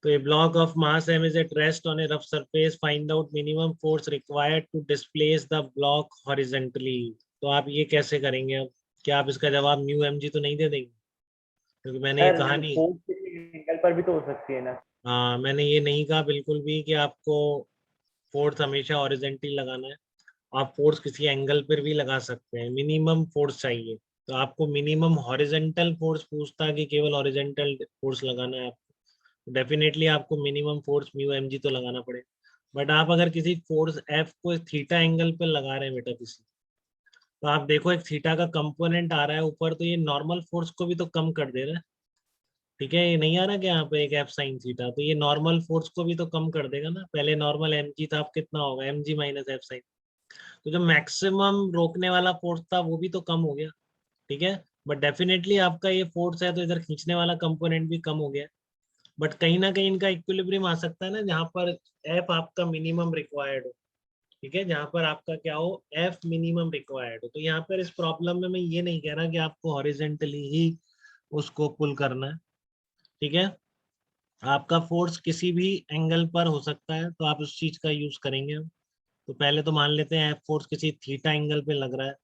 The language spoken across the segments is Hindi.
तो a block of mass m is at rest on a rough surface, find out minimum force required to displace the block horizontally। तो आप ये कैसे करेंगे अब? क्या आप इसका जवाब म्यू एम जी तो नहीं दे देंगे? क्योंकि मैंने ये सर कहा नहीं। फोर्स किसी एंगल पर भी तो हो सकती है ना। हाँ, मैंने ये नहीं कहा बिल्कुल भी कि आपको फोर्स हमेशा हॉरिजेंटली लगाना है। आप फोर्स किसी एंगल पर भी लगा सकते हैं, मिनिमम फोर्स चाहिए। तो आपको मिनिमम हॉरिजेंटल फोर्स पूछता कि केवल हॉरिजेंटल फोर्स लगाना है आपको, डेफिनेटली आपको minimum force mu M G तो लगाना पड़ेगा। बट आप अगर किसी फोर्स एफ को थीटा एंगल पे लगा रहे हैं बेटा किसी, तो आप देखो एक थीटा का कंपोनेंट आ रहा है ऊपर, तो ये नॉर्मल फोर्स को भी तो कम कर दे रहा है। ठीक है, ये नहीं आ रहा कि यहाँ पे एक एफ साइन थीटा, तो ये नॉर्मल फोर्स को भी तो कम कर देगा ना। पहले नॉर्मल एम जी था, अब कितना होगा M G minus F sine. तो जो मैक्सिमम रोकने वाला फोर्स था वो भी तो कम हो गया। ठीक है, बट डेफिनेटली आपका ये फोर्स है तो इधर खींचने वाला कंपोनेंट भी कम हो गया। बट कहीं ना कहीं इनका इक्विलिब्रियम आ सकता है ना, जहाँ पर एफ आपका मिनिमम रिक्वायर्ड हो। ठीक है, जहाँ पर आपका क्या हो, एफ मिनिमम रिक्वायर्ड हो। तो यहाँ पर इस प्रॉब्लम में मैं ये नहीं कह रहा कि आपको हॉरिजेंटली ही उसको पुल करना है। ठीक है, आपका फोर्स किसी भी एंगल पर हो सकता है, तो आप उस चीज का यूज करेंगे। तो पहले तो मान लेते हैं एफ फोर्स किसी थीटा एंगल पे लग रहा है,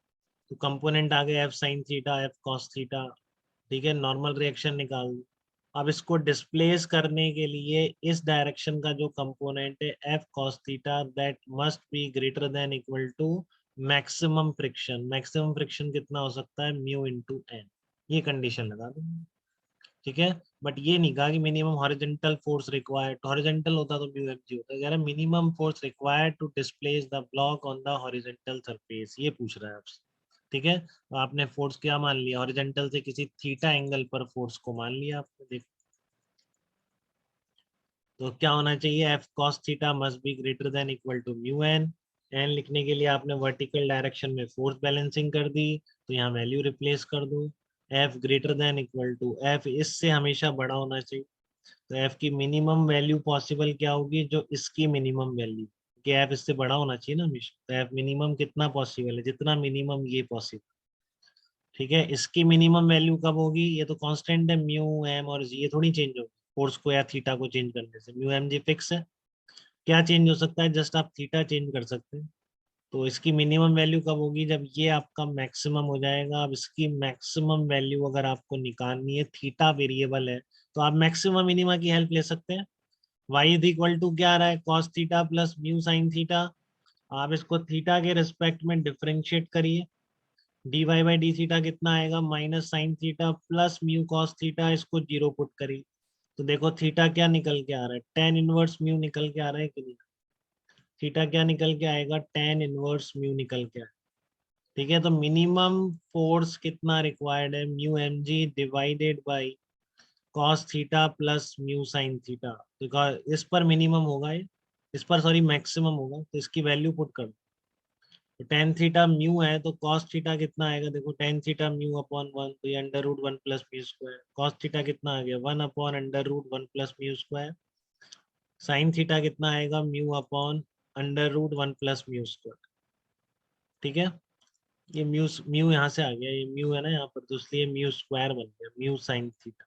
तो कंपोनेंट आ गए F sine theta, F cos theta. ठीक है, नॉर्मल रिएक्शन निकाल दो। अब इसको डिस्प्लेस करने के लिए इस डायरेक्शन का जो कंपोनेंट है F cos theta, that must be greater than equal to maximum friction. Maximum friction कितना हो सकता है, म्यू इनटू एन। ये कंडीशन लगा दो। ठीक है, बट ये नहीं कहा कि minimum horizontal force required. Horizontal होता तो म्यू एम जी होता, कह रहा है minimum force required to displace the block on the horizontal surface, ये पूछ रहा है आपसे। ठीक है, तो आपने फोर्स क्या मान लिया, हॉरिजॉन्टल से किसी थीटा एंगल पर फोर्स को मान लिया आपने। देख, तो क्या होना चाहिए, F cos theta must be greater than equal to mu N. N लिखने के लिए आपने वर्टिकल डायरेक्शन में फोर्स बैलेंसिंग कर दी, तो यहाँ वैल्यू रिप्लेस कर दो। F greater than equal to, F इससे हमेशा बड़ा होना चाहिए। तो एफ की मिनिमम वैल्यू पॉसिबल क्या होगी, जो इसकी मिनिमम वैल्यू, कि एफ इससे बड़ा होना चाहिए ना हमेशा। तो एफ मिनिमम कितना पॉसिबल है, जितना मिनिमम ये पॉसिबल। ठीक है, इसकी मिनिमम वैल्यू कब होगी, ये तो कांस्टेंट है म्यू एम और जी, ये थोड़ी चेंज होगी फोर्स को या थीटा को चेंज करने से। म्यू एम जी फिक्स है, क्या चेंज हो सकता है, जस्ट आप थीटा चेंज कर सकते हैं। तो इसकी मिनिमम वैल्यू कब होगी, जब ये आपका मैक्सिमम हो जाएगा। अब इसकी मैक्सिमम वैल्यू अगर आपको निकालनी है, थीटा वेरिएबल है, तो आप मैक्सिमम मिनिमा की हेल्प ले सकते हैं। y इज इक्वल टू क्या आ रहा है, cos theta plus mu sine theta. आप इसको थीटा के रिस्पेक्ट में डिफरेंशिएट करिए, dy बाई डी थीटा कितना आएगा, minus sine theta plus mu cos theta, इसको जीरो पुट करिए। तो देखो थीटा क्या निकल के आ रहा है, टेन इनवर्स म्यू निकल के आ रहा है कि नहीं। थीटा क्या निकल के आएगा, टेन इनवर्स म्यू निकल के आएगा। ठीक है, तो मिनिमम फोर्स कितना रिक्वायर्ड है, mu M G divided by cos theta plus mu sine theta. तो इस पर मिनिमम होगा ये, इस पर सॉरी मैक्सिमम होगा, तो इसकी वैल्यू पुट कर दो। तो टेन थीटा म्यू है, तो कॉस थीटा कितना आएगा, देखो tan theta mu upon one, तो ये under root one plus mu square. Cos theta कितना आ गया, one upon under root one plus mu square. Sine theta कितना आएगा, mu upon under root one plus mu square. ठीक है, ये म्यू म्यू यहाँ से आ गया, ये म्यू है ना यहाँ पर, तो इसलिए म्यू स्क्वायर बन गया, म्यू साइन थीटा।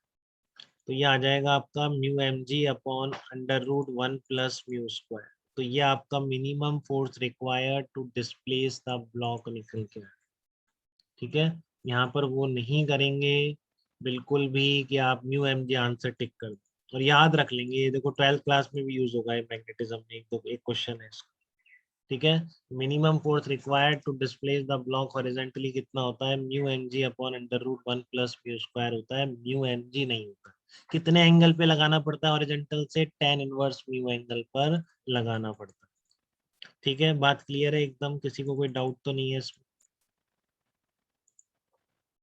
तो ये आ जाएगा आपका mu M G upon under root one plus mu square. तो ये आपका minimum force required to displace the block निकल के आया। ठीक है, यहाँ पर वो नहीं करेंगे बिल्कुल भी कि आप mu M G answer tick कर दो, और याद रख लेंगे, ये देखो ट्वेल्थ क्लास में भी यूज होगा ये मैग्नेटिज्म में, एक क्वेश्चन है इसका। ठीक है, minimum force required to displace the block horizontally कितना होता है, mu M G upon under root one plus mu square होता है, म्यू एम जी नहीं होता। कितने एंगल पे लगाना पड़ता है हॉरिजॉन्टल से, टेन इनवर्स म्यू एंगल पर लगाना पड़ता है। ठीक है, बात क्लियर है एकदम, किसी को कोई डाउट तो नहीं है इसमें।